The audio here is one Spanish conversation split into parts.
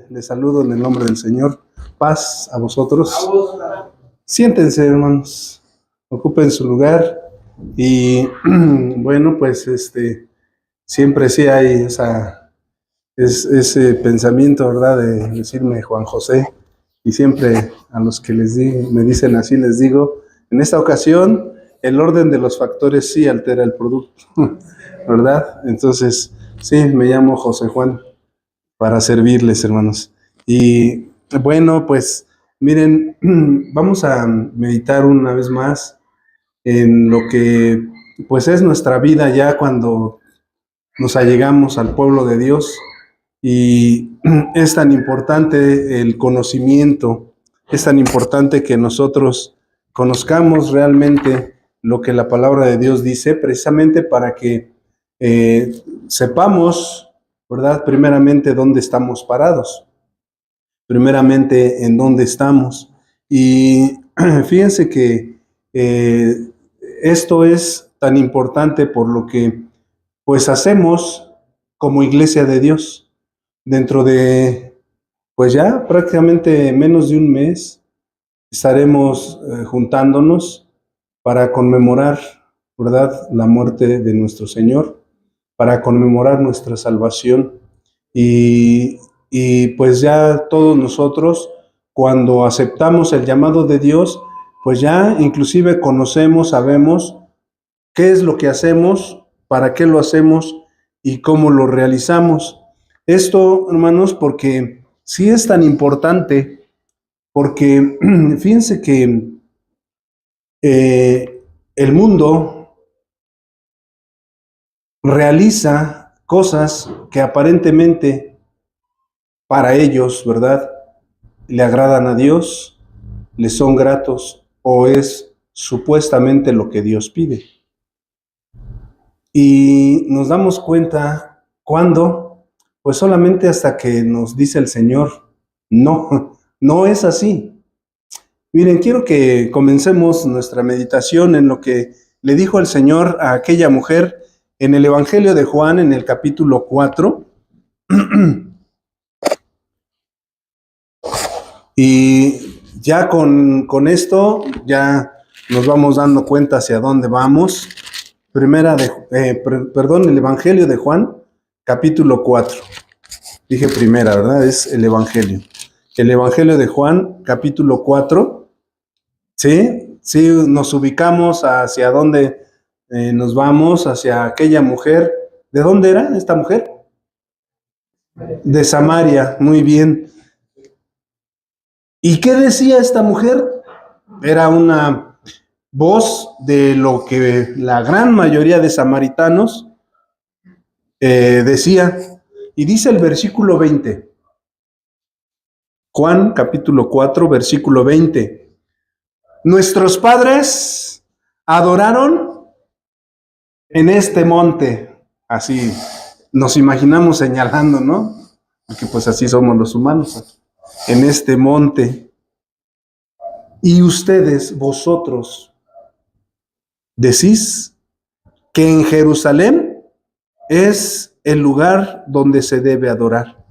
Les saludo en el nombre del Señor. Paz a vosotros. Siéntense, hermanos. Ocupen su lugar. Y bueno, pues siempre sí hay ese pensamiento, ¿verdad? De decirme Juan José. Y siempre a los que me dicen así, les digo, en esta ocasión, el orden de los factores sí altera el producto, ¿verdad? Entonces, sí, me llamo José Juan para servirles, hermanos. Y bueno, pues miren, vamos a meditar una vez más en lo que pues es nuestra vida ya cuando nos allegamos al pueblo de Dios. Y es tan importante el conocimiento, es tan importante que nosotros conozcamos realmente lo que la palabra de Dios dice, precisamente para que sepamos, ¿verdad? Primeramente, dónde estamos parados, primeramente, en dónde estamos. Y fíjense que esto es tan importante por lo que pues hacemos como iglesia de Dios. Dentro de, pues ya prácticamente menos de un mes, estaremos juntándonos para conmemorar, ¿verdad?, la muerte de nuestro Señor, para conmemorar nuestra salvación. Y pues ya todos nosotros, cuando aceptamos el llamado de Dios, pues ya inclusive conocemos, sabemos qué es lo que hacemos, para qué lo hacemos y cómo lo realizamos. Esto, hermanos, porque sí es tan importante, porque fíjense que el mundo realiza cosas que aparentemente para ellos, ¿verdad?, le agradan a Dios, le son gratos o es supuestamente lo que Dios pide. Y nos damos cuenta cuando, pues solamente hasta que nos dice el Señor, no, no es así. Miren, quiero que comencemos nuestra meditación en lo que le dijo el Señor a aquella mujer en el Evangelio de Juan, en el capítulo 4. Y ya con esto, ya nos vamos dando cuenta hacia dónde vamos. El Evangelio de Juan, capítulo 4. Dije primera, ¿verdad? Es el Evangelio. El Evangelio de Juan, capítulo 4. ¿Sí? Sí, nos ubicamos hacia dónde nos vamos, hacia aquella mujer. ¿De dónde era esta mujer? De Samaria, muy bien. ¿Y qué decía esta mujer? Era una voz de lo que la gran mayoría de samaritanos decía. Y dice el versículo 20. Juan capítulo 4, versículo 20. Nuestros padres adoraron en este monte. Así nos imaginamos señalando, ¿no? Porque pues así somos los humanos. En este monte. Y ustedes, vosotros, decís que en Jerusalén es el lugar donde se debe adorar.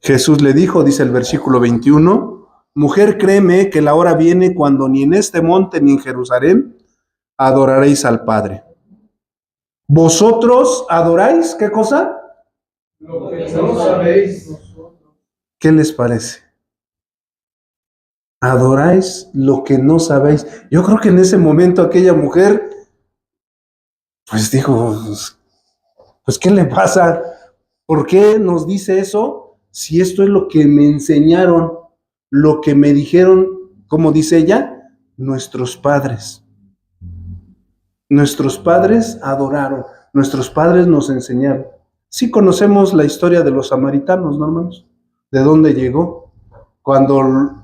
Jesús le dijo, dice el versículo 21, mujer, créeme que la hora viene cuando ni en este monte ni en Jerusalén adoraréis al Padre. ¿Vosotros adoráis qué cosa? Lo que no sabéis. ¿Qué les parece? Adoráis lo que no sabéis. Yo creo que en ese momento aquella mujer, pues dijo, pues ¿qué le pasa? ¿Por qué nos dice eso? Si esto es lo que me enseñaron, lo que me dijeron, como dice ella, nuestros padres. Nuestros padres adoraron, nuestros padres nos enseñaron. Sí conocemos la historia de los samaritanos, ¿no, hermanos? ¿De dónde llegó? Cuando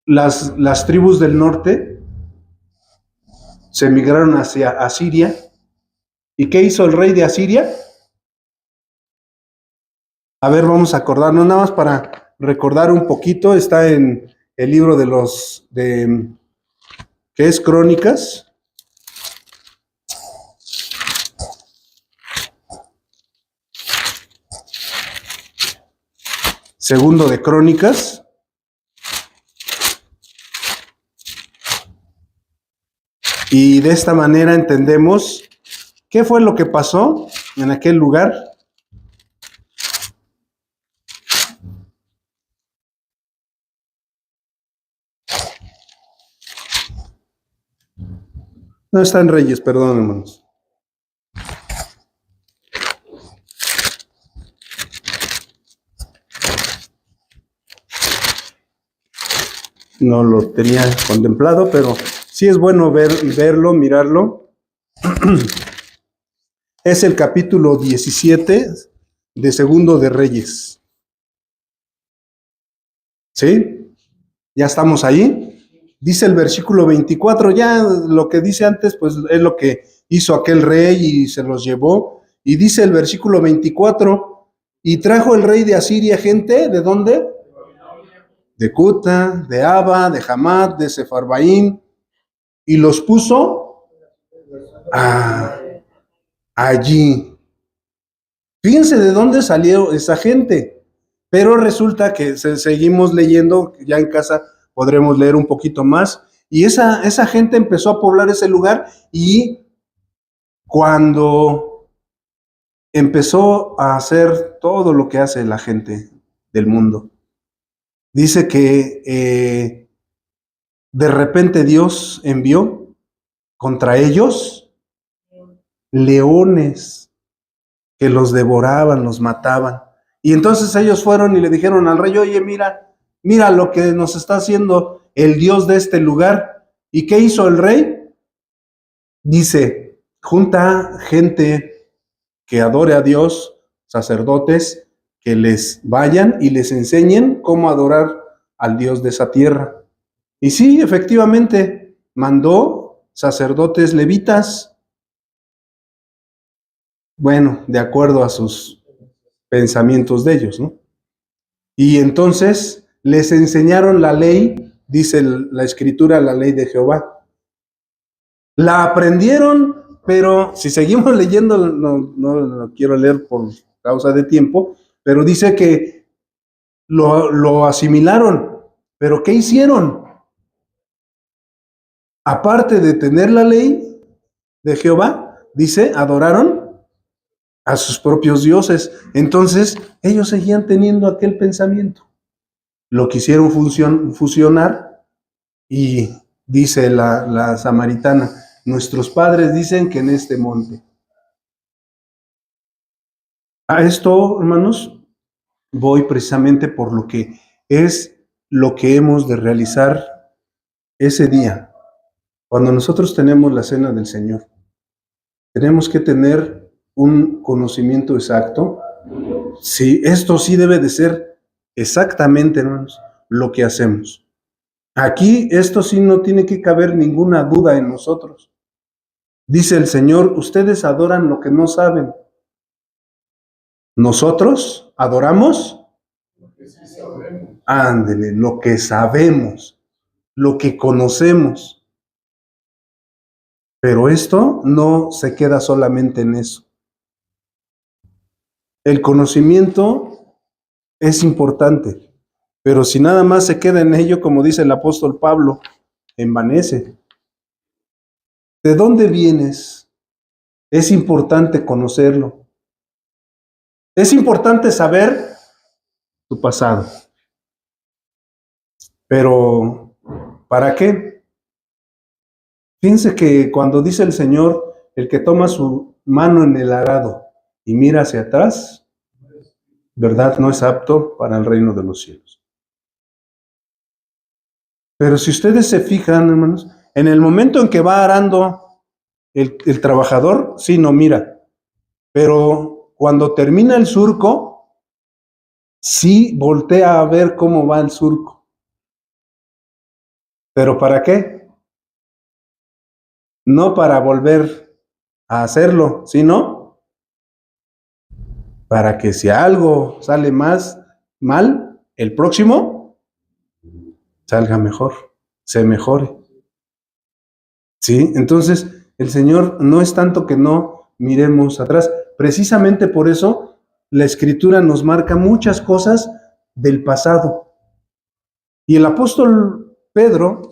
las tribus del norte se emigraron hacia Asiria. ¿Y qué hizo el rey de Asiria? A ver, vamos a acordarnos, nada más para recordar un poquito. Está en el libro que ¿Qué es Crónicas? Segundo de Crónicas. Y de esta manera entendemos qué fue lo que pasó en aquel lugar. No están Reyes, perdón, hermanos. No lo tenía contemplado, pero sí es bueno verlo, mirarlo. Es el capítulo 17 de Segundo de Reyes. ¿Sí? ¿Ya estamos ahí? Dice el versículo 24, ya lo que dice antes, pues es lo que hizo aquel rey y se los llevó. Y dice el versículo 24, y trajo el rey de Asiria gente, ¿de dónde? De Cuta, de Aba, de Hamat, de Sefarbaim, y los puso allí. Fíjense de dónde salió esa gente, pero resulta que seguimos leyendo, ya en casa podremos leer un poquito más, y esa gente empezó a poblar ese lugar, y cuando empezó a hacer todo lo que hace la gente del mundo, dice que de repente Dios envió contra ellos leones que los devoraban, los mataban. Y entonces ellos fueron y le dijeron al rey, oye, mira lo que nos está haciendo el Dios de este lugar. ¿Y qué hizo el rey? Dice, junta gente que adore a Dios, sacerdotes, que les vayan y les enseñen cómo adorar al Dios de esa tierra. Y sí, efectivamente, mandó sacerdotes levitas, bueno, de acuerdo a sus pensamientos de ellos, ¿no? Y entonces les enseñaron la ley, dice la escritura, la ley de Jehová. La aprendieron, pero si seguimos leyendo, no quiero leer por causa de tiempo, pero dice que lo asimilaron. ¿Pero qué hicieron? Aparte de tener la ley de Jehová, dice, adoraron a sus propios dioses. Entonces, ellos seguían teniendo aquel pensamiento. Lo quisieron fusionar y dice la samaritana, nuestros padres dicen que en este monte. A esto, hermanos, voy precisamente por lo que es lo que hemos de realizar ese día. Cuando nosotros tenemos la cena del Señor, tenemos que tener un conocimiento exacto. Sí, esto sí debe de ser exactamente, hermanos, lo que hacemos. Aquí esto sí no tiene que caber ninguna duda en nosotros. Dice el Señor, ustedes adoran lo que no saben. Nosotros adoramos, ándele, lo que sabemos, lo que conocemos. Pero esto no se queda solamente en eso. El conocimiento es importante, pero si nada más se queda en ello, como dice el apóstol Pablo, envanece. ¿De dónde vienes? Es importante conocerlo. Es importante saber tu pasado. Pero, ¿para qué? Fíjense que cuando dice el Señor, el que toma su mano en el arado y mira hacia atrás, ¿verdad? No es apto para el reino de los cielos. Pero si ustedes se fijan, hermanos, en el momento en que va arando el trabajador, sí, no mira. Pero cuando termina el surco, sí voltea a ver cómo va el surco. ¿Pero para qué? No para volver a hacerlo, sino para que si algo sale mal, el próximo salga mejor, se mejore. ¿Sí? Entonces, el Señor no es tanto que no miremos atrás. Precisamente por eso la Escritura nos marca muchas cosas del pasado. Y el apóstol Pedro,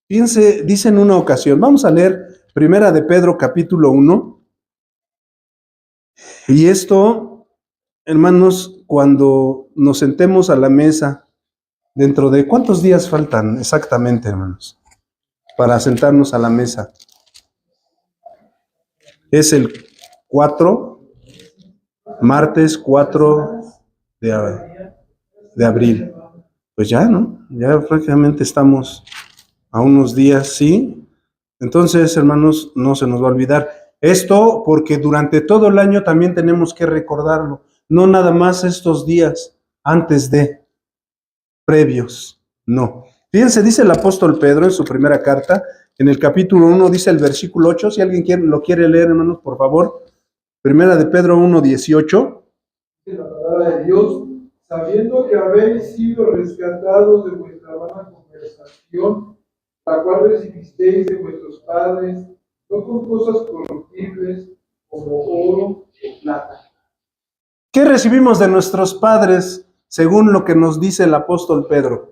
fíjense, dice en una ocasión, vamos a leer Primera de Pedro capítulo 1, y esto, hermanos, cuando nos sentemos a la mesa, dentro de ¿cuántos días faltan exactamente, hermanos, para sentarnos a la mesa? Es el 4, martes 4 de abril. Pues ya, ¿no? Ya prácticamente estamos a unos días, ¿sí? Entonces, hermanos, no se nos va a olvidar esto, porque durante todo el año también tenemos que recordarlo, no nada más estos días antes de, previos, no. Fíjense, dice el apóstol Pedro en su primera carta, en el capítulo 1, dice el versículo 8, si alguien lo quiere leer, hermanos, por favor. Primera de Pedro 1, 18. La palabra de Dios, sabiendo que habéis sido rescatados de vuestra vana conversación, la cual recibisteis de vuestros padres, no con cosas corruptibles como oro o plata. ¿Qué recibimos de nuestros padres según lo que nos dice el apóstol Pedro?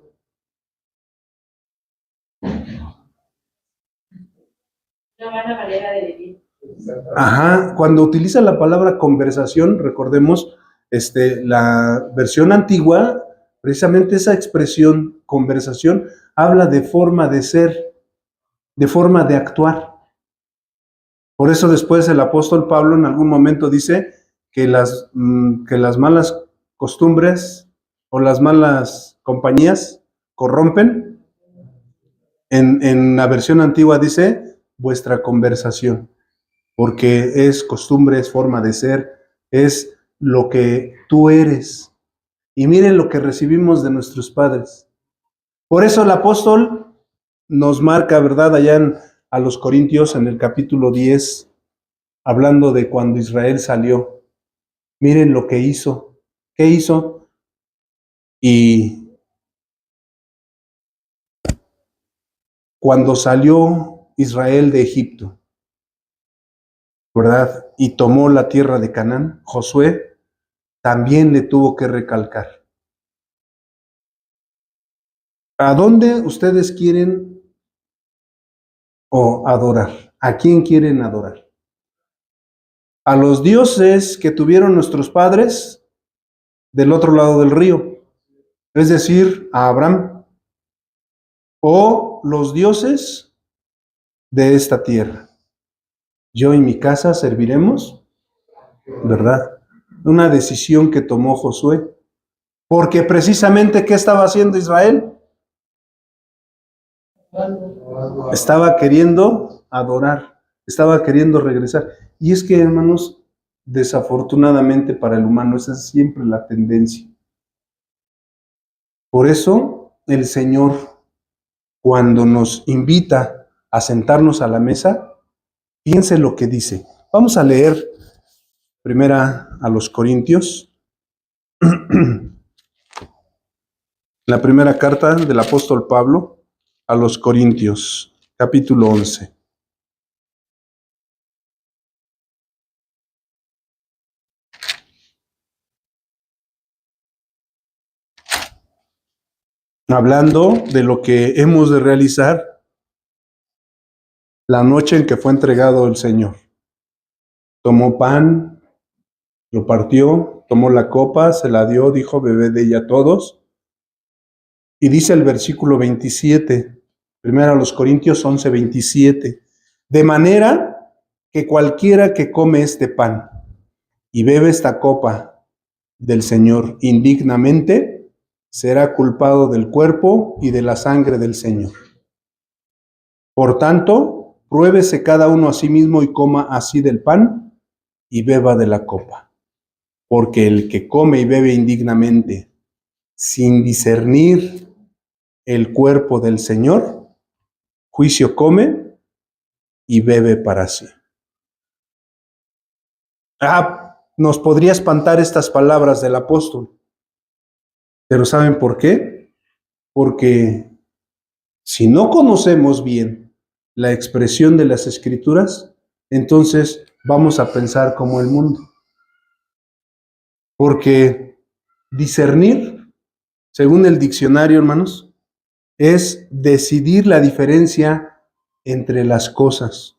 Una buena manera de vivir. Ajá, cuando utiliza la palabra conversación, recordemos, la versión antigua, precisamente esa expresión conversación, habla de forma de ser, de forma de actuar. Por eso después el apóstol Pablo en algún momento dice que las malas costumbres o las malas compañías corrompen. En la versión antigua dice vuestra conversación, porque es costumbre, es forma de ser, es lo que tú eres. Y miren lo que recibimos de nuestros padres. Por eso el apóstol nos marca, ¿verdad? A los Corintios en el capítulo 10, hablando de cuando Israel salió. Miren lo que hizo. ¿Qué hizo? Y cuando salió Israel de Egipto, ¿verdad? Y tomó la tierra de Canaán, Josué también le tuvo que recalcar. ¿A dónde ustedes quieren adorar? ¿A quién quieren adorar? ¿A los dioses que tuvieron nuestros padres del otro lado del río? Es decir, a Abraham. ¿O los dioses de esta tierra? Yo y mi casa serviremos, ¿verdad? Una decisión que tomó Josué. Porque precisamente, ¿qué estaba haciendo Israel? Estaba queriendo adorar, estaba queriendo regresar. Y es que, hermanos, desafortunadamente para el humano esa es siempre la tendencia. Por eso el Señor, cuando nos invita a sentarnos a la mesa, piense lo que dice. Vamos a leer primera a los Corintios, la primera carta del apóstol Pablo a los Corintios, capítulo 11. Hablando de lo que hemos de realizar la noche en que fue entregado el Señor. Tomó pan, lo partió, tomó la copa, se la dio, dijo, bebed de ella todos. Y dice el versículo 27, primero a los Corintios 11, 27, de manera que cualquiera que come este pan y bebe esta copa del Señor indignamente, será culpado del cuerpo y de la sangre del Señor. Por tanto, pruébese cada uno a sí mismo y coma así del pan y beba de la copa. Porque el que come y bebe indignamente, sin discernir el cuerpo del Señor, juicio come y bebe para sí. Nos podría espantar estas palabras del apóstol. Pero ¿saben por qué? Porque si no conocemos bien la expresión de las Escrituras, entonces vamos a pensar como el mundo. Porque discernir, según el diccionario, hermanos, es decidir la diferencia entre las cosas.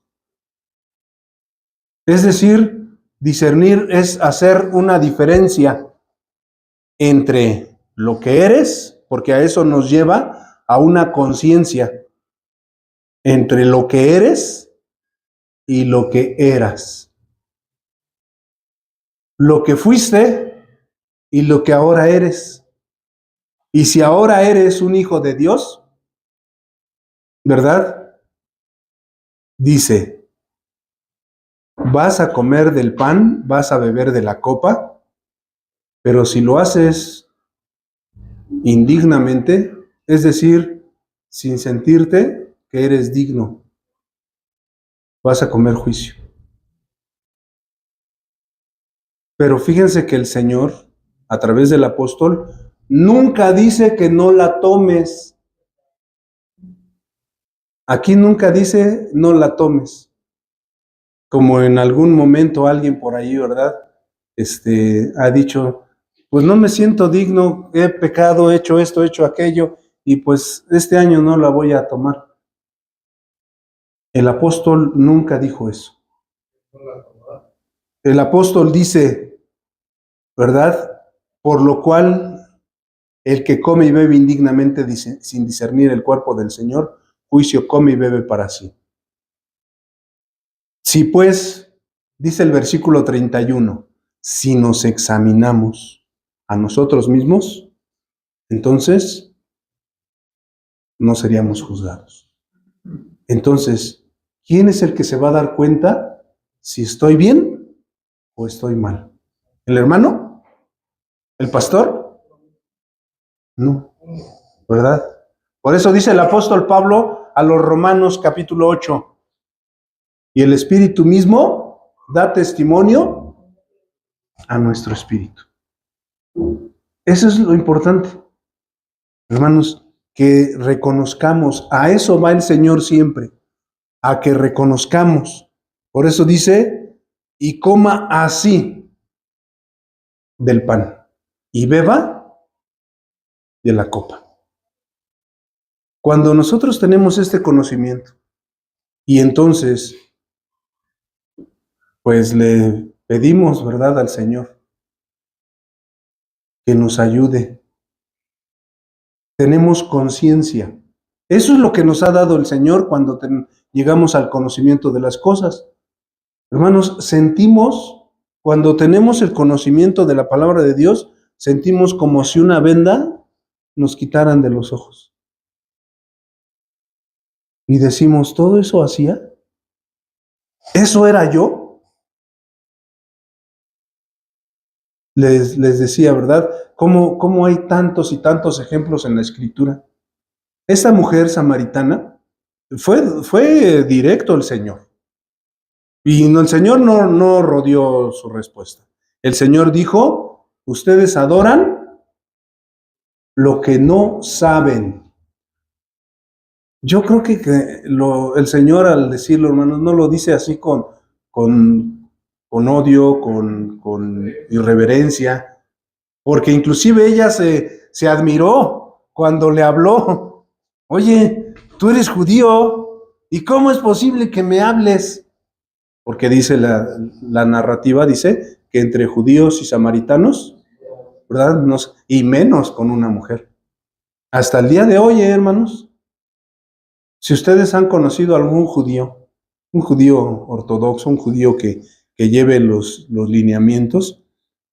Es decir, discernir es hacer una diferencia entre lo que eres, porque a eso nos lleva a una conciencia, entre lo que eres y lo que eras. Lo que fuiste y lo que ahora eres. Y si ahora eres un hijo de Dios, ¿verdad? Dice, vas a comer del pan, vas a beber de la copa, pero si lo haces indignamente, es decir, sin sentirte que eres digno, vas a comer juicio. Pero fíjense que el Señor, a través del apóstol, nunca dice que no la tomes. Aquí nunca dice no la tomes. Como en algún momento alguien por ahí, ¿verdad? Ha dicho, pues no me siento digno, he pecado, he hecho esto, he hecho aquello, y pues este año no la voy a tomar. El apóstol nunca dijo eso. El apóstol dice, ¿verdad? Por lo cual, el que come y bebe indignamente sin discernir el cuerpo del Señor, juicio come y bebe para sí. Si pues, dice el versículo 31, si nos examinamos a nosotros mismos, entonces no seríamos juzgados. Entonces, ¿quién es el que se va a dar cuenta si estoy bien o estoy mal? ¿El hermano? ¿El pastor? No, ¿verdad? Por eso dice el apóstol Pablo a los Romanos capítulo 8, y el Espíritu mismo da testimonio a nuestro espíritu. Eso es lo importante, hermanos, que reconozcamos. A eso va el Señor siempre, a que reconozcamos. Por eso dice, y coma así del pan, y beba de la copa. Cuando nosotros tenemos este conocimiento, y entonces, pues le pedimos, ¿verdad?, al Señor, que nos ayude. Tenemos conciencia. Eso es lo que nos ha dado el Señor cuando llegamos al conocimiento de las cosas. Hermanos, sentimos, cuando tenemos el conocimiento de la palabra de Dios, sentimos como si una venda nos quitaran de los ojos. Y decimos, ¿todo eso hacía? ¿Eso era yo? Les decía, ¿verdad? ¿Cómo hay tantos y tantos ejemplos en la Escritura? Esta mujer samaritana fue directo el Señor. Y el Señor no rodeó su respuesta. El Señor dijo, ustedes adoran lo que no saben. Yo creo que el Señor, al decirlo, hermanos, no lo dice así con odio, con irreverencia, porque inclusive ella se admiró cuando le habló. Oye, tú eres judío, ¿y cómo es posible que me hables? Porque dice la narrativa, dice que entre judíos y samaritanos, ¿verdad? Y menos con una mujer. Hasta el día de hoy, hermanos, si ustedes han conocido a algún judío, un judío ortodoxo, un judío que lleve los lineamientos,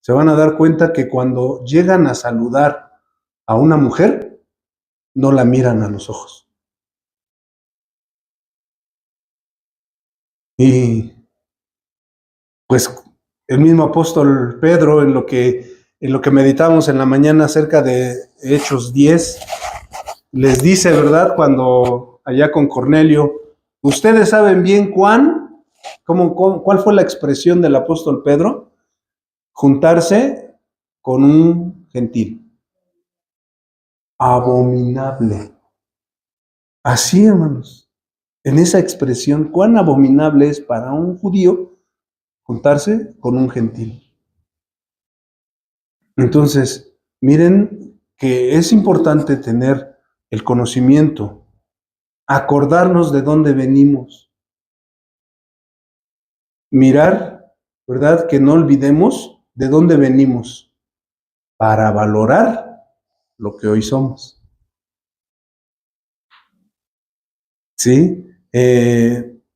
se van a dar cuenta que cuando llegan a saludar a una mujer, no la miran a los ojos. Y pues el mismo apóstol Pedro, en lo que meditamos en la mañana acerca de Hechos 10, les dice, ¿verdad? Cuando allá con Cornelio, ustedes saben bien cuál fue la expresión del apóstol Pedro, juntarse con un gentil. Abominable. Así, hermanos. en esa expresión, cuán abominable es para un judío juntarse con un gentil. Entonces, miren que es importante tener el conocimiento, acordarnos de dónde venimos, mirar, ¿verdad? Que no olvidemos de dónde venimos para valorar lo que hoy somos. ¿Sí?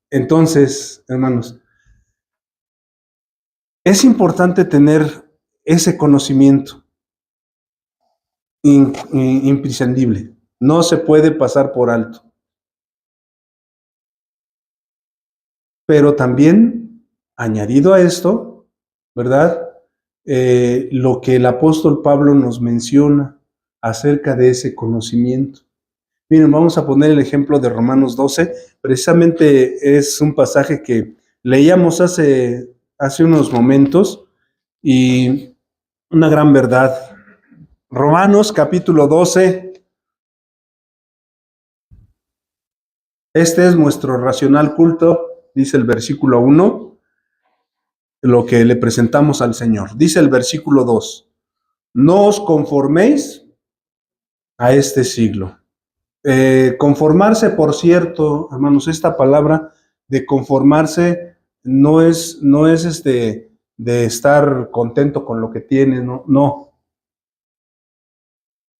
Entonces, hermanos, es importante tener ese conocimiento imprescindible. No se puede pasar por alto. Pero también, añadido a esto, ¿verdad? Lo que el apóstol Pablo nos menciona acerca de ese conocimiento. Miren, vamos a poner el ejemplo de Romanos 12. Precisamente es un pasaje que leíamos hace unos momentos y una gran verdad. Romanos capítulo 12. Este es nuestro racional culto, dice el versículo 1, lo que le presentamos al Señor. Dice el versículo 2, no os conforméis a este siglo. Conformarse, por cierto, hermanos, esta palabra de conformarse no es de estar contento con lo que tiene, no.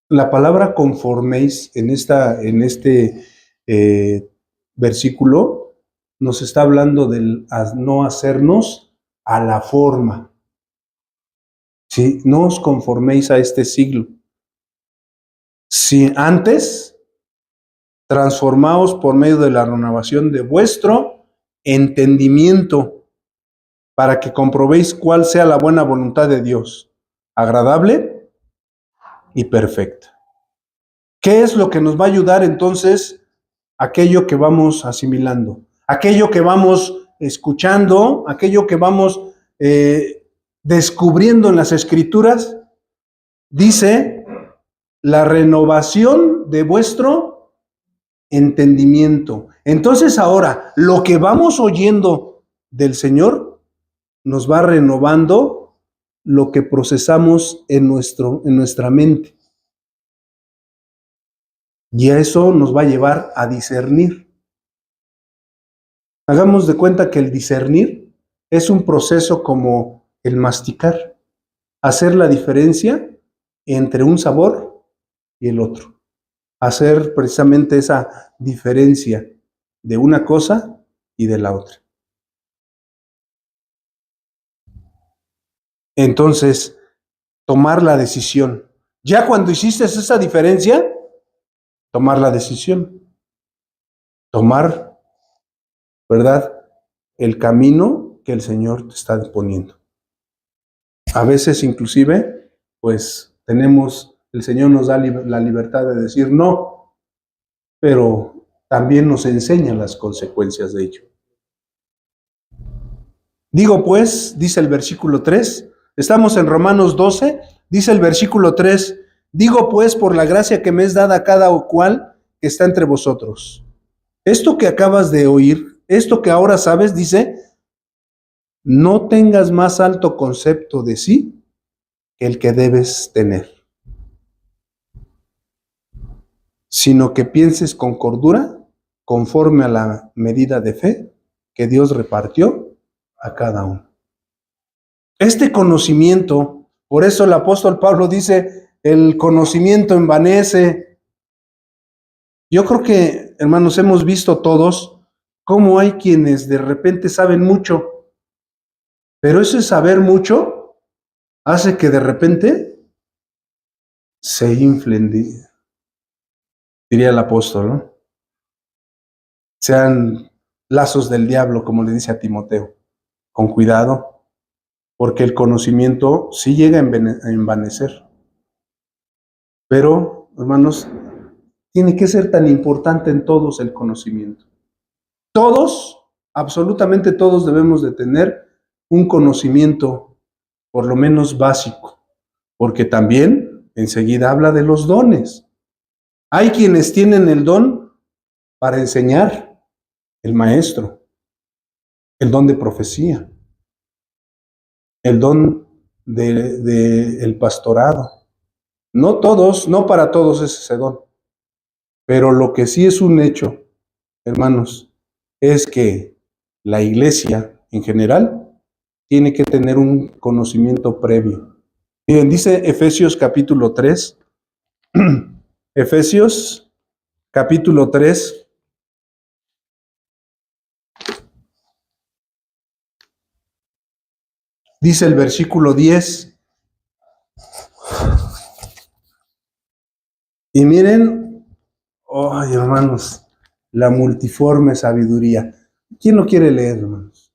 La palabra conforméis en este versículo nos está hablando del no hacernos a la forma. ¿Sí? No os conforméis a este siglo. Si antes transformaos por medio de la renovación de vuestro entendimiento, para que comprobéis cuál sea la buena voluntad de Dios, agradable y perfecta. ¿Qué es lo que nos va a ayudar entonces? Aquello que vamos asimilando, aquello que vamos escuchando, aquello que vamos descubriendo en las Escrituras. Dice, la renovación de vuestro entendimiento. Entonces ahora, lo que vamos oyendo del Señor nos va renovando lo que procesamos en nuestra mente. Y a eso nos va a llevar a discernir. Hagamos de cuenta que el discernir es un proceso como el masticar, hacer la diferencia entre un sabor y el otro, hacer precisamente esa diferencia de una cosa y de la otra. Entonces, tomar la decisión. Ya cuando hiciste esa diferencia, tomar la decisión. Tomar, ¿verdad?, el camino que el Señor te está poniendo. A veces inclusive, pues el Señor nos da la libertad de decir no, pero también nos enseña las consecuencias de ello. Digo pues, dice el versículo 3, estamos en Romanos 12, dice el versículo 3, digo pues por la gracia que me es dada a cada cual que está entre vosotros. Esto que acabas de oír, esto que ahora sabes, dice, no tengas más alto concepto de sí que el que debes tener, sino que pienses con cordura, conforme a la medida de fe que Dios repartió a cada uno. Este conocimiento, por eso el apóstol Pablo dice, el conocimiento envanece. Yo creo que, hermanos, hemos visto todos cómo hay quienes de repente saben mucho, pero ese saber mucho hace que de repente se inflen, diría el apóstol, ¿no? Sean lazos del diablo, como le dice a Timoteo. Con cuidado, porque el conocimiento sí llega a envanecer. Pero, hermanos, tiene que ser tan importante en todos el conocimiento. Todos, absolutamente todos debemos de tener un conocimiento por lo menos básico, porque también enseguida habla de los dones. Hay quienes tienen el don para enseñar, el maestro, el don de profecía, el don de el pastorado. No todos, no para todos es ese don, pero lo que sí es un hecho, hermanos, es que la iglesia en general tiene que tener un conocimiento previo. Miren, dice Efesios capítulo 3, Efesios capítulo 3, dice el versículo 10, y miren, ay hermanos, la multiforme sabiduría. ¿Quién lo quiere leer, hermanos?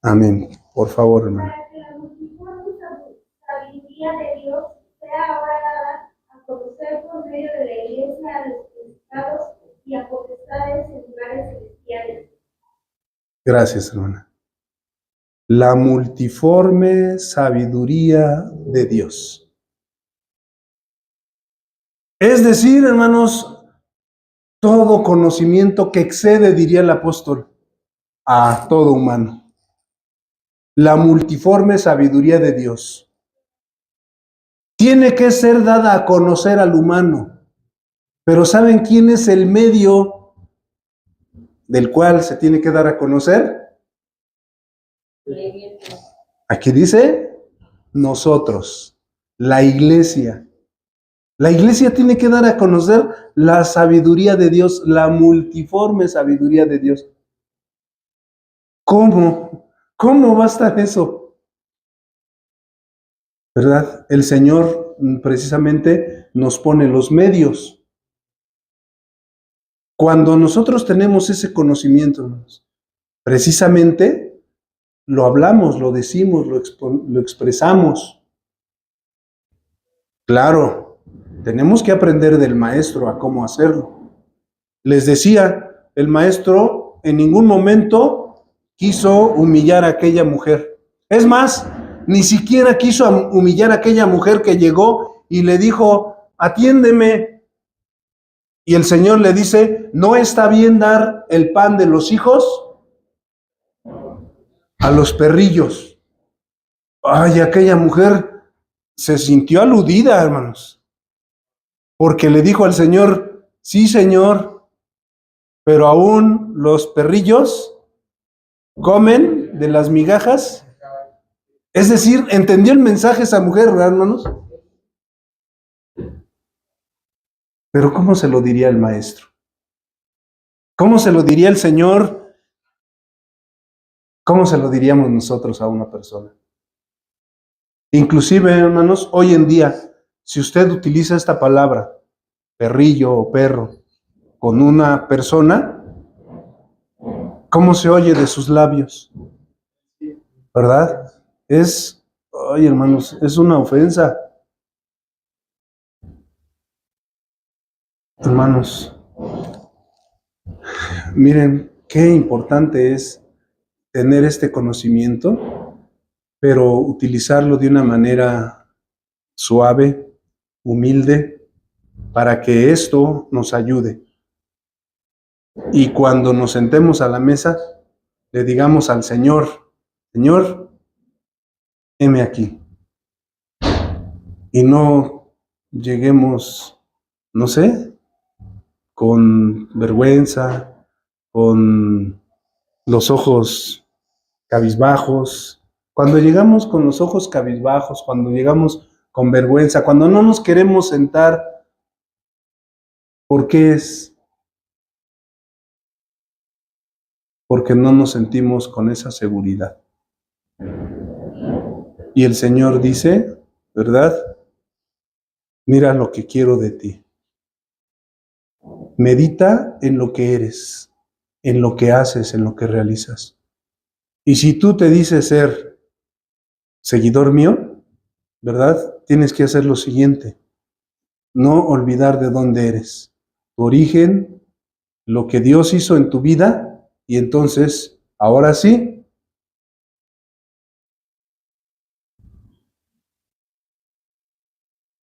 Amén. Por favor, hermano. Para que la multiforme sabiduría de Dios sea ahora dada a conocer por medio de la Iglesia a los principados y a potestades en lugares celestiales. Gracias, hermana. La multiforme sabiduría de Dios. Es decir, hermanos, todo conocimiento que excede, diría el apóstol, a todo humano. La multiforme sabiduría de Dios tiene que ser dada a conocer al humano. Pero ¿saben quién es el medio del cual se tiene que dar a conocer? Aquí dice nosotros, la iglesia. La iglesia tiene que dar a conocer la sabiduría de Dios, la multiforme sabiduría de Dios. ¿Cómo? ¿Cómo va a estar eso? ¿Verdad? El Señor precisamente nos pone los medios. Cuando nosotros tenemos ese conocimiento, precisamente lo hablamos, lo decimos, lo expresamos. Claro, tenemos que aprender del maestro a cómo hacerlo. Les decía, el maestro en ningún momento quiso humillar a aquella mujer. Es más, ni siquiera quiso humillar a aquella mujer que llegó y le dijo, atiéndeme. Y el Señor le dice, ¿no está bien dar el pan de los hijos a los perrillos? Ay, aquella mujer se sintió aludida, hermanos, porque le dijo al Señor, sí, Señor, pero aún los perrillos comen de las migajas. Es decir, entendió el mensaje esa mujer, ¿verdad, hermanos? Pero ¿cómo se lo diría el maestro? ¿Cómo se lo diría el Señor? ¿Cómo se lo diríamos nosotros a una persona? Inclusive, hermanos, hoy en día, si usted utiliza esta palabra, perrillo o perro, con una persona, ¿cómo se oye de sus labios? ¿Verdad? Ay, hermanos, es una ofensa. Hermanos, miren qué importante es tener este conocimiento, pero utilizarlo de una manera suave, humilde, para que esto nos ayude. Y cuando nos sentemos a la mesa, le digamos al Señor, Señor, heme aquí. Y no lleguemos, no sé, con vergüenza, con los ojos cabizbajos. Cuando llegamos con los ojos cabizbajos, cuando llegamos con vergüenza, cuando no nos queremos sentar, ¿por qué es? Porque no nos sentimos con esa seguridad. Y el Señor dice, ¿verdad? Mira lo que quiero de ti. Medita en lo que eres, en lo que haces, en lo que realizas. Y si tú te dices ser seguidor mío, ¿verdad? Tienes que hacer lo siguiente. No olvidar de dónde eres, tu origen, lo que Dios hizo en tu vida, y entonces, ahora sí,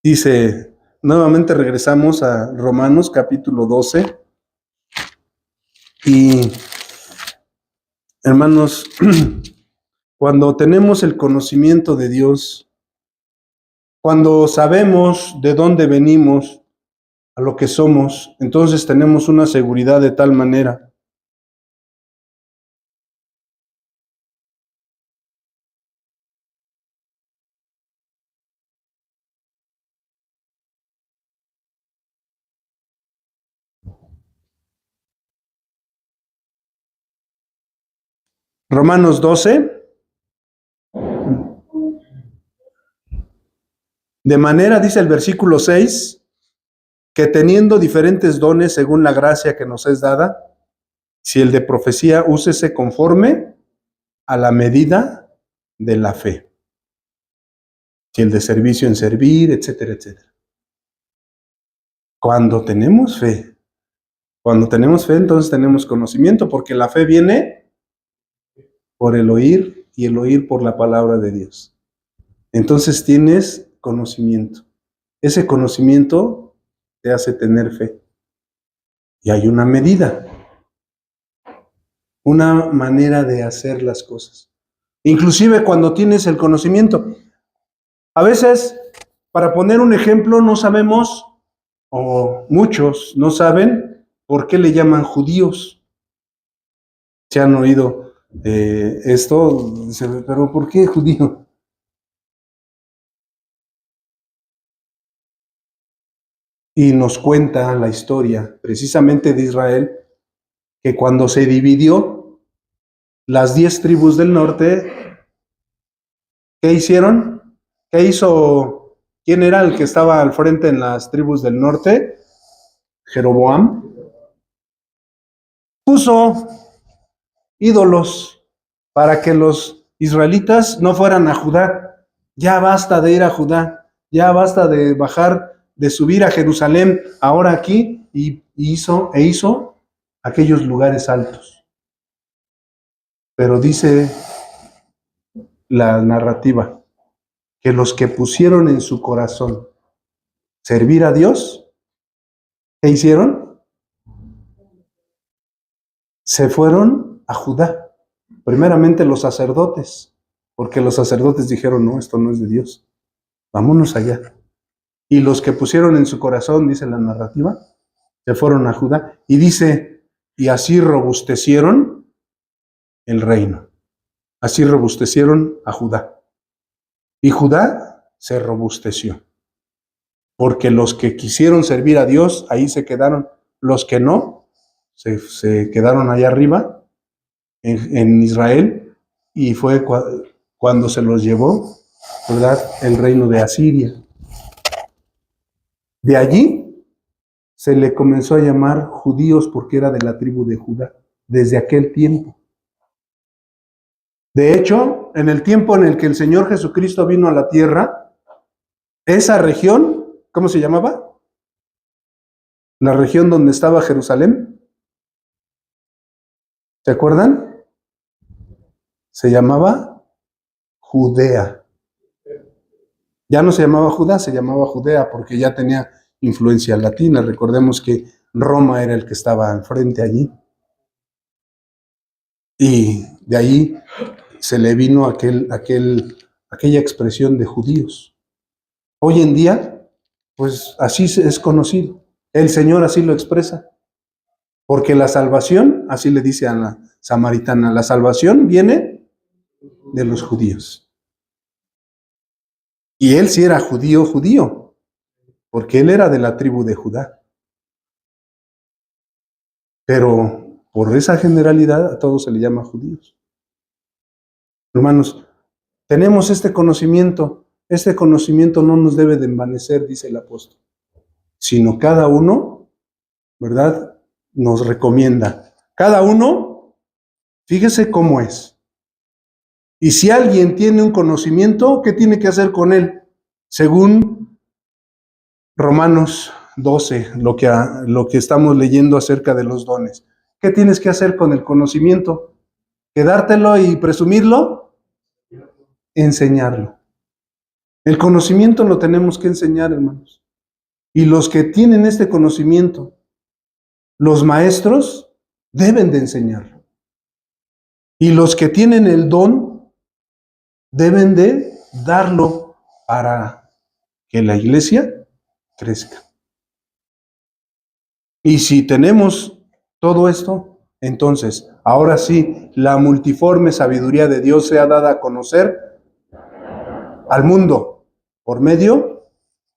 dice, nuevamente regresamos a Romanos capítulo 12, Y hermanos, cuando tenemos el conocimiento de Dios, cuando sabemos de dónde venimos, a lo que somos, entonces tenemos una seguridad de tal manera Romanos 12, de manera, dice el versículo 6, que teniendo diferentes dones según la gracia que nos es dada, si el de profecía, úsese conforme a la medida de la fe. Si el de servicio en servir, etcétera, etcétera. Cuando tenemos fe, entonces tenemos conocimiento, porque la fe viene por el oír y el oír por la palabra de Dios. Entonces tienes conocimiento. Ese conocimiento te hace tener fe. Y hay una medida, una manera de hacer las cosas. Inclusive cuando tienes el conocimiento. A veces, para poner un ejemplo, no sabemos, o muchos no saben, por qué le llaman judíos. ¿Se han oído esto? Dice, pero ¿por qué judío? Y nos cuenta la historia precisamente de Israel, que cuando se dividió, las 10 tribus del norte, ¿qué hicieron? ¿Qué hizo? ¿Quién era el que estaba al frente en las tribus del norte? Jeroboam. Puso ídolos para que los israelitas no fueran a Judá. Ya basta de ir a Judá, ya basta de bajar, de subir a Jerusalén, ahora aquí, y hizo aquellos lugares altos. Pero dice la narrativa que los que pusieron en su corazón servir a Dios, ¿qué hicieron? Se fueron a Judá. Primeramente los sacerdotes, porque los sacerdotes dijeron, no, esto no es de Dios, vámonos allá. Y los que pusieron en su corazón, dice la narrativa, se fueron a Judá. Y dice, y así robustecieron el reino. Así robustecieron a Judá. Y Judá se robusteció. Porque los que quisieron servir a Dios, ahí se quedaron. Los que no, se quedaron allá arriba, en Israel, y fue cuando se los llevó, ¿verdad?, el reino de Asiria. De allí se le comenzó a llamar judíos porque era de la tribu de Judá, desde aquel tiempo. De hecho, en el tiempo en el que el Señor Jesucristo vino a la tierra, esa región, ¿cómo se llamaba? La región donde estaba Jerusalén. ¿Se acuerdan? Se llamaba Judea. Ya no se llamaba Judá, se llamaba Judea porque ya tenía influencia latina. Recordemos que Roma era el que estaba al frente allí. Y de ahí se le vino aquella expresión de judíos. Hoy en día, pues así es conocido. El Señor así lo expresa. Porque la salvación, así le dice a la samaritana, la salvación viene de los judíos. Y él sí era judío, porque él era de la tribu de Judá. Pero por esa generalidad a todos se le llama judíos. Hermanos, tenemos este conocimiento no nos debe de envanecer, dice el apóstol, sino cada uno, ¿verdad?, nos recomienda. Cada uno, fíjese cómo es. Y si alguien tiene un conocimiento, ¿qué tiene que hacer con él? Según Romanos 12, lo que estamos leyendo acerca de los dones. ¿Qué tienes que hacer con el conocimiento? ¿Quedártelo y presumirlo? Enseñarlo. El conocimiento lo tenemos que enseñar, hermanos. Y los que tienen este conocimiento, los maestros, deben de enseñarlo. Y los que tienen el don deben de darlo para que la iglesia crezca. Y si tenemos todo esto, entonces, ahora sí, la multiforme sabiduría de Dios sea dada a conocer al mundo por medio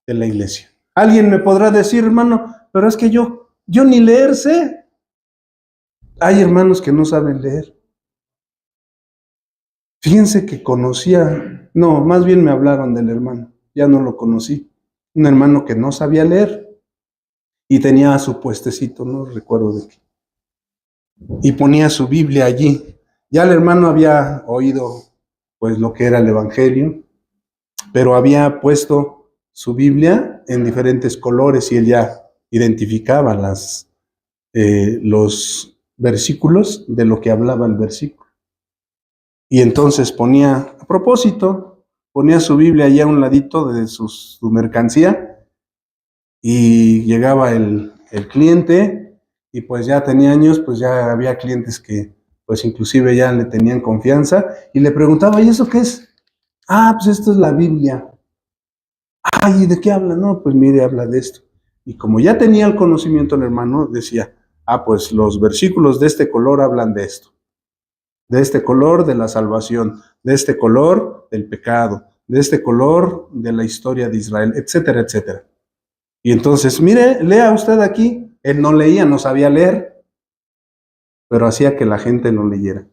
de la iglesia. Alguien me podrá decir, hermano, pero es que yo ni leer sé. Hay hermanos que no saben leer. Fíjense que más bien me hablaron del hermano, ya no lo conocí. Un hermano que no sabía leer y tenía su puestecito, no recuerdo de qué. Y ponía su Biblia allí. Ya el hermano había oído pues lo que era el evangelio, pero había puesto su Biblia en diferentes colores y él ya identificaba los versículos de lo que hablaba el versículo. Y entonces ponía su Biblia allá a un ladito de su mercancía y llegaba el cliente y pues ya tenía años, pues ya había clientes que pues inclusive ya le tenían confianza y le preguntaba, ¿y eso qué es? Pues esto es la Biblia. ¿Y de qué habla? No, pues mire, habla de esto. Y como ya tenía el conocimiento el hermano, decía, pues los versículos de este color hablan de esto. De este color de la salvación, de este color del pecado, de este color de la historia de Israel, etcétera, etcétera. Y entonces, mire, lea usted aquí. Él no leía, no sabía leer, pero hacía que la gente lo leyera.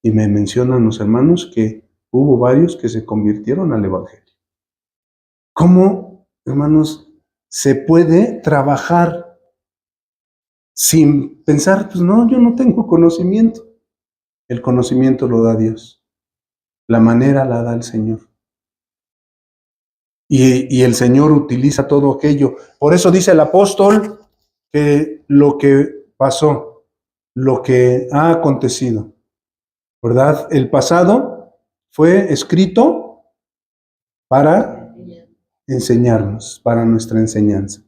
Y me mencionan los hermanos que hubo varios que se convirtieron al evangelio. ¿Cómo, hermanos, se puede trabajar sin pensar, pues no, yo no tengo conocimiento? El conocimiento lo da Dios. La manera la da el Señor. Y el Señor utiliza todo aquello. Por eso dice el apóstol que lo que pasó, lo que ha acontecido, ¿verdad? El pasado fue escrito para enseñarnos, para nuestra enseñanza.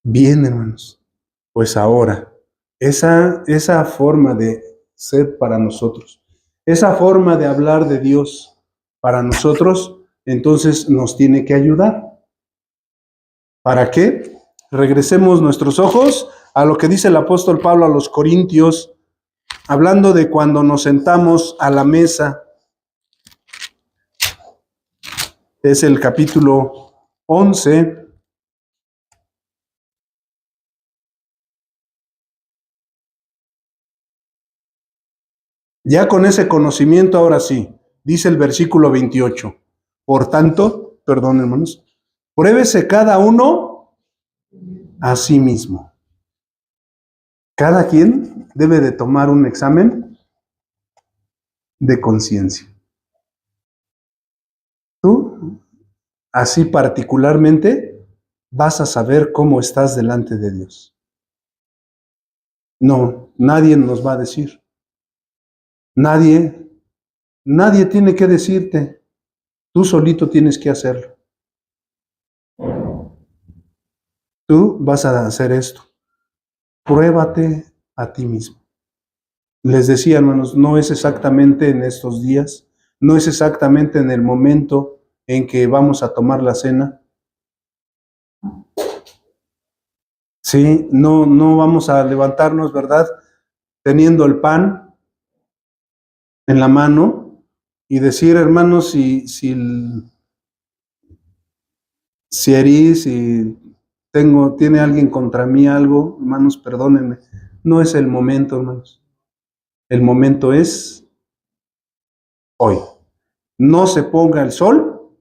Bien, hermanos, pues ahora, esa forma de ser para nosotros, esa forma de hablar de Dios para nosotros, entonces nos tiene que ayudar. ¿Para qué? Regresemos nuestros ojos a lo que dice el apóstol Pablo a los Corintios, hablando de cuando nos sentamos a la mesa. Es el capítulo 11. Ya con ese conocimiento, ahora sí, dice el versículo 28. Por tanto, perdón hermanos, pruébese cada uno a sí mismo. Cada quien debe de tomar un examen de conciencia. Tú, así particularmente, vas a saber cómo estás delante de Dios. No, nadie nos va a decir. Nadie tiene que decirte. Tú solito tienes que hacerlo. Tú vas a hacer esto. Pruébate a ti mismo. Les decía, hermanos, no es exactamente en estos días, no es exactamente en el momento en que vamos a tomar la cena. Sí, no vamos a levantarnos, ¿verdad? Teniendo el pan en la mano y decir, hermanos, si herí, si tiene alguien contra mí algo, hermanos, perdónenme. No es el momento, hermanos. El momento es hoy. No se ponga el sol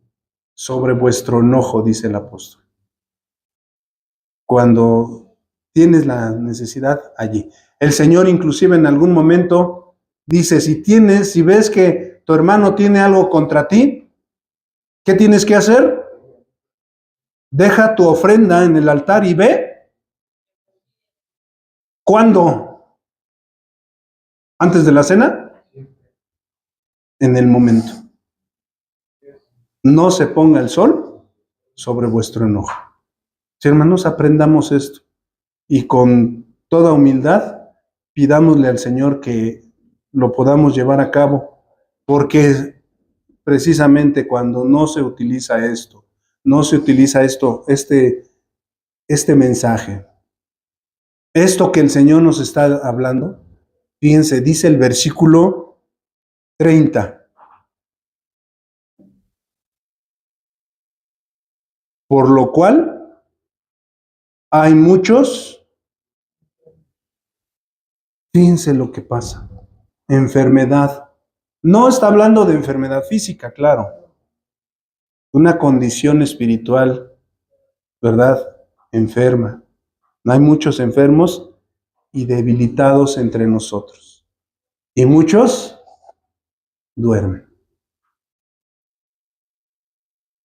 sobre vuestro enojo, dice el apóstol. Cuando tienes la necesidad allí. El Señor inclusive en algún momento dice, si ves que tu hermano tiene algo contra ti, ¿qué tienes que hacer? Deja tu ofrenda en el altar y ve. ¿Cuándo? ¿Antes de la cena? En el momento. No se ponga el sol sobre vuestro enojo. Si hermanos, aprendamos esto. Y con toda humildad, pidámosle al Señor que lo podamos llevar a cabo, porque precisamente cuando no se utiliza esto, este mensaje, esto que el Señor nos está hablando, fíjense, dice el versículo 30. Por lo cual hay muchos, fíjense lo que pasa, enfermedad. No está hablando de enfermedad física, claro, una condición espiritual, ¿verdad? Enferma. Hay muchos enfermos y debilitados entre nosotros. Y muchos duermen.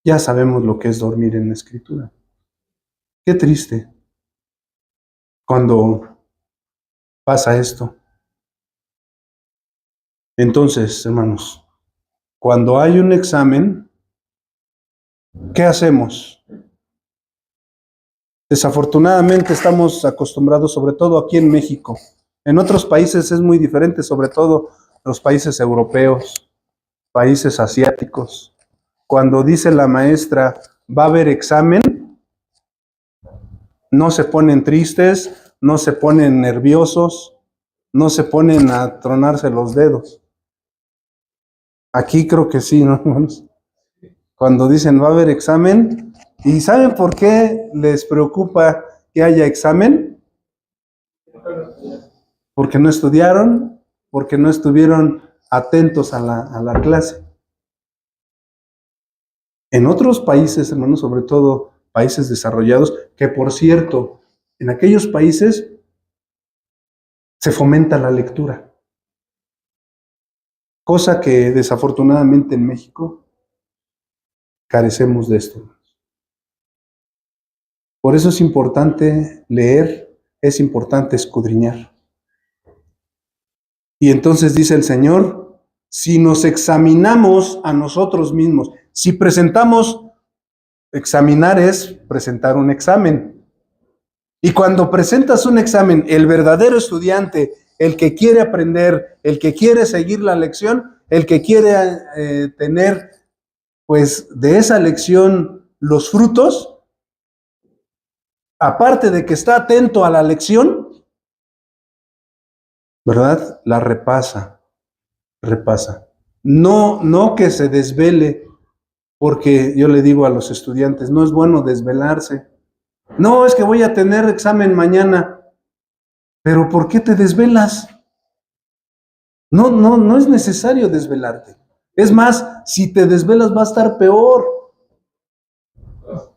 Ya sabemos lo que es dormir en la Escritura. Qué triste cuando pasa esto. Entonces, hermanos, cuando hay un examen, ¿qué hacemos? Desafortunadamente estamos acostumbrados, sobre todo aquí en México. En otros países es muy diferente, sobre todo los países europeos, países asiáticos. Cuando dice la maestra, va a haber examen, no se ponen tristes, no se ponen nerviosos, no se ponen a tronarse los dedos. Aquí creo que sí, ¿no? Cuando dicen va a haber examen, ¿y saben por qué les preocupa que haya examen? Porque no estudiaron, porque no estuvieron atentos a la clase. En otros países, hermanos, sobre todo países desarrollados, que por cierto, en aquellos países se fomenta la lectura, cosa que desafortunadamente en México carecemos de esto. Por eso es importante leer, es importante escudriñar. Y entonces dice el Señor, si nos examinamos a nosotros mismos, si presentamos, examinar es presentar un examen. Y cuando presentas un examen, el verdadero estudiante, el que quiere aprender, el que quiere seguir la lección, el que quiere tener, pues, de esa lección los frutos, aparte de que está atento a la lección, ¿verdad? La repasa. No que se desvele, porque yo le digo a los estudiantes, no es bueno desvelarse. No, es que voy a tener examen mañana. Pero ¿por qué te desvelas? No es necesario desvelarte. Es más, si te desvelas va a estar peor.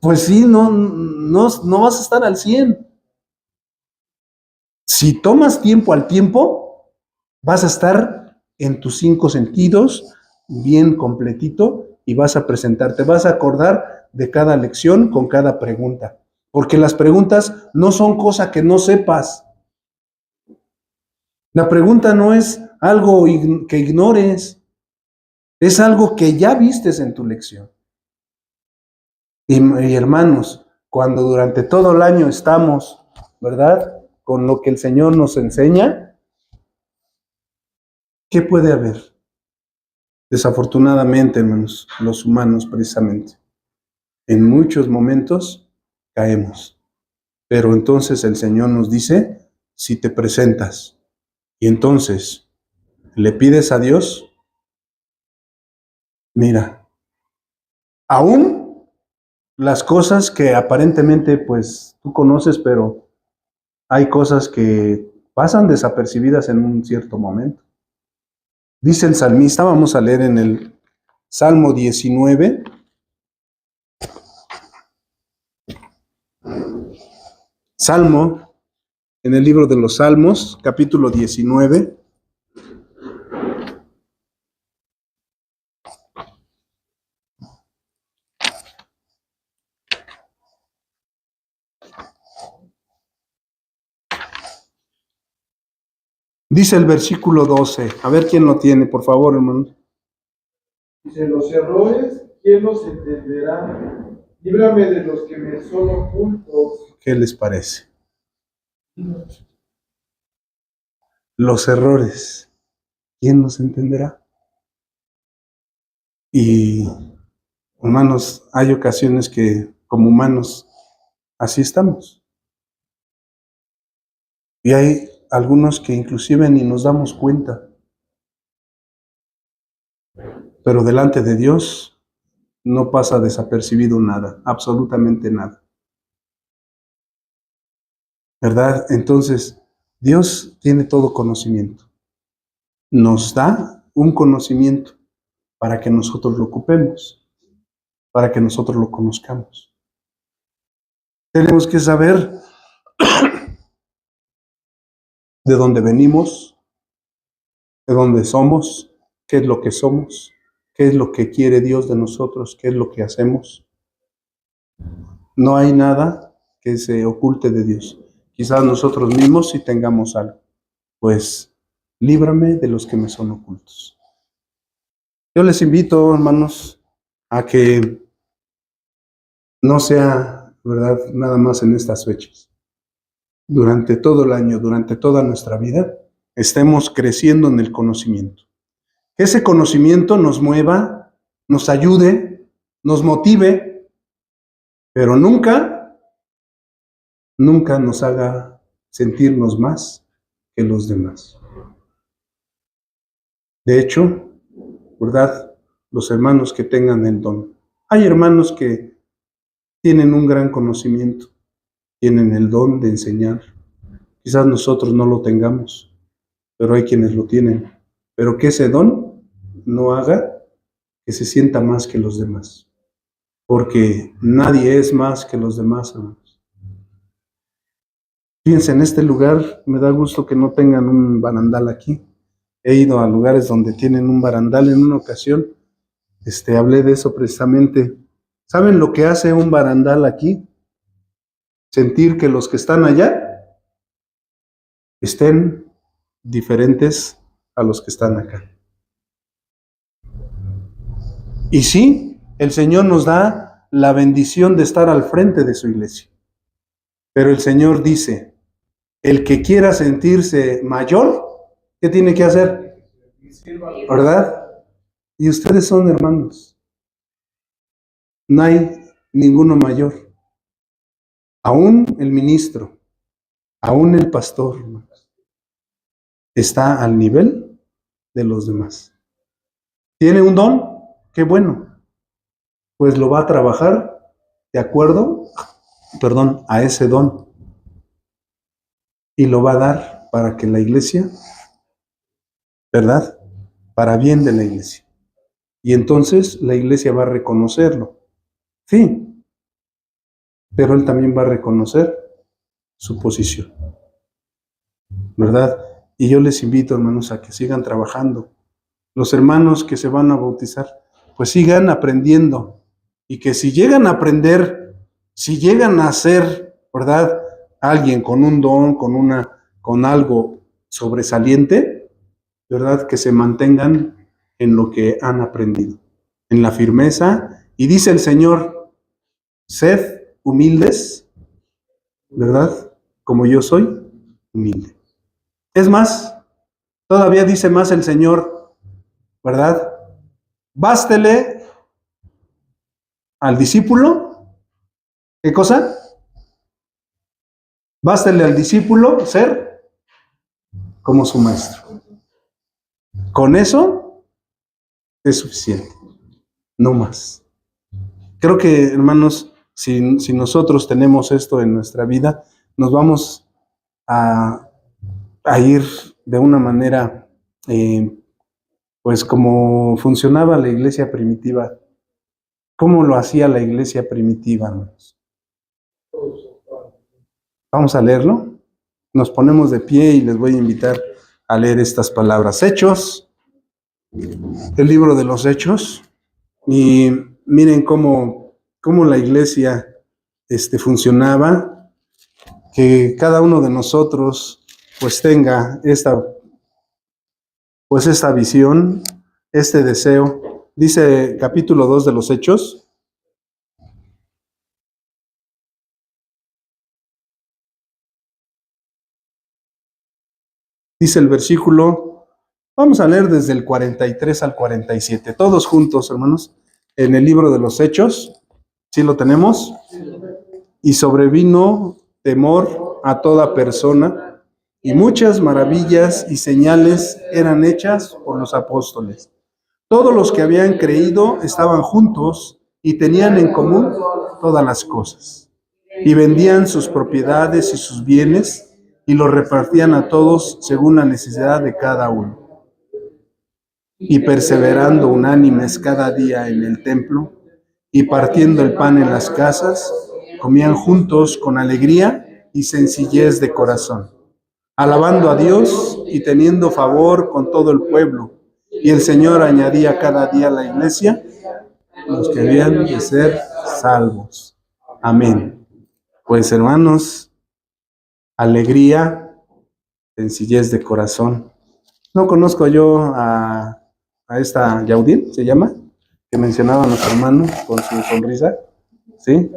Pues sí, no vas a estar al 100. Si tomas tiempo al tiempo, vas a estar en tus 5 sentidos, bien completito, y vas a presentarte. Vas a acordar de cada lección con cada pregunta. Porque las preguntas no son cosa que no sepas. La pregunta no es algo que ignores, es algo que ya vistes en tu lección. Y hermanos, cuando durante todo el año estamos, ¿verdad?, con lo que el Señor nos enseña, ¿qué puede haber? Desafortunadamente, hermanos, los humanos precisamente, en muchos momentos caemos. Pero entonces el Señor nos dice, si te presentas y entonces le pides a Dios, mira, aún las cosas que aparentemente pues tú conoces, pero hay cosas que pasan desapercibidas en un cierto momento. Dice el salmista, vamos a leer en el Salmo 19. Salmo, en el libro de los Salmos, capítulo 19. Dice el versículo 12. A ver quién lo tiene, por favor, hermano. Dice, los errores, ¿quién los entenderá? Líbrame de los que me son ocultos. ¿Qué les parece? los errores, ¿quién nos entenderá? Y, hermanos, hay ocasiones que como humanos así estamos. Y hay algunos que inclusive ni nos damos cuenta. Pero delante de Dios no pasa desapercibido nada, absolutamente nada. ¿Verdad? Entonces, Dios tiene todo conocimiento. Nos da un conocimiento para que nosotros lo ocupemos, para que nosotros lo conozcamos. Tenemos que saber de dónde venimos, de dónde somos, qué es lo que somos, qué es lo que quiere Dios de nosotros, qué es lo que hacemos. No hay nada que se oculte de Dios. Quizás nosotros mismos sí tengamos algo. Pues líbrame de los que me son ocultos. Yo les invito, hermanos, a que no sea, ¿verdad?, nada más en estas fechas. Durante todo el año, durante toda nuestra vida, estemos creciendo en el conocimiento. Que ese conocimiento nos mueva, nos ayude, nos motive, pero nunca nos haga sentirnos más que los demás. De hecho, ¿verdad?, los hermanos que tengan el don. Hay hermanos que tienen un gran conocimiento, tienen el don de enseñar. Quizás nosotros no lo tengamos, pero hay quienes lo tienen. Pero que ese don no haga que se sienta más que los demás, porque nadie es más que los demás, hermanos. Fíjense, en este lugar me da gusto que no tengan un barandal aquí. He ido a lugares donde tienen un barandal. En una ocasión hablé de eso precisamente. ¿Saben lo que hace un barandal aquí? Sentir que los que están allá estén diferentes a los que están acá. Y sí, el Señor nos da la bendición de estar al frente de su iglesia. Pero el Señor dice, el que quiera sentirse mayor, ¿qué tiene que hacer? ¿Verdad? Y ustedes son hermanos. No hay ninguno mayor. Aún el ministro, aún el pastor, hermanos, está al nivel de los demás. ¿Tiene un don? Qué bueno. Pues lo va a trabajar de acuerdo, a ese don. Y lo va a dar para que la iglesia, ¿verdad?, para bien de la iglesia. Y entonces la iglesia va a reconocerlo. Sí, pero él también va a reconocer su posición, ¿verdad? Y yo les invito, hermanos, a que sigan trabajando. Los hermanos que se van a bautizar, pues sigan aprendiendo. Y que si llegan a aprender, si llegan a ser, ¿verdad?, alguien con un don, con algo sobresaliente, ¿verdad?, que se mantengan en lo que han aprendido, en la firmeza. Y dice el Señor, sed humildes, ¿verdad?, como yo soy humilde. Es más, todavía dice más el Señor, ¿verdad? Bástele al discípulo, ¿qué cosa? Bástele al discípulo ser como su maestro. Con eso es suficiente, no más. Creo que, hermanos, si nosotros tenemos esto en nuestra vida, nos vamos a ir de una manera, pues como funcionaba la iglesia primitiva. ¿Cómo lo hacía la iglesia primitiva, hermanos? Vamos a leerlo. Nos ponemos de pie y les voy a invitar a leer estas palabras. Hechos, el libro de los Hechos. Y miren cómo la iglesia funcionaba. Que cada uno de nosotros pues tenga esta visión, este deseo. Dice capítulo 2 de los Hechos. Dice el versículo, vamos a leer desde el 43 al 47, todos juntos, hermanos, en el libro de los Hechos, ¿sí lo tenemos? Y sobrevino temor a toda persona, y muchas maravillas y señales eran hechas por los apóstoles. Todos los que habían creído estaban juntos y tenían en común todas las cosas. Y vendían sus propiedades y sus bienes y los repartían a todos según la necesidad de cada uno. Y perseverando unánimes cada día en el templo y partiendo el pan en las casas, comían juntos con alegría y sencillez de corazón, alabando a Dios y teniendo favor con todo el pueblo. Y el Señor añadía cada día a la iglesia los que habían de ser salvos. Amén. Pues hermanos, alegría, sencillez de corazón. No conozco yo a esta Yaudín, se llama, que mencionaba a nuestro hermano con su sonrisa, ¿sí?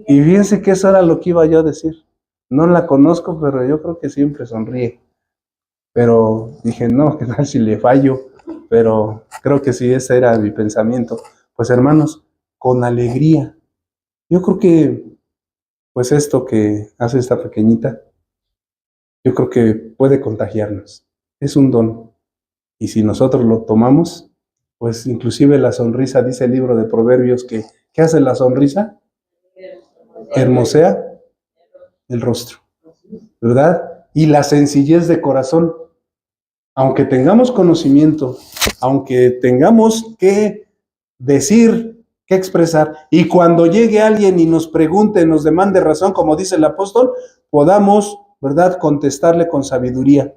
Y fíjense que eso era lo que iba yo a decir. No la conozco, pero yo creo que siempre sonríe. Pero dije, no, ¿qué tal si le fallo? Pero creo que sí, ese era mi pensamiento. Pues hermanos, con alegría. Yo creo que, pues esto que hace esta pequeñita, yo creo que puede contagiarnos. Es un don. Y si nosotros lo tomamos, pues inclusive la sonrisa, dice el libro de Proverbios, que ¿qué hace la sonrisa? Hermosea el rostro, ¿verdad? Y la sencillez de corazón. Aunque tengamos conocimiento, aunque tengamos que decir, que expresar, y cuando llegue alguien y nos pregunte, nos demande razón, como dice el apóstol, podamos, ¿verdad?, contestarle con sabiduría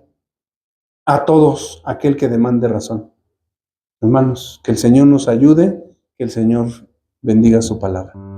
a todos aquel que demande razón. Hermanos, que el Señor nos ayude, que el Señor bendiga su palabra.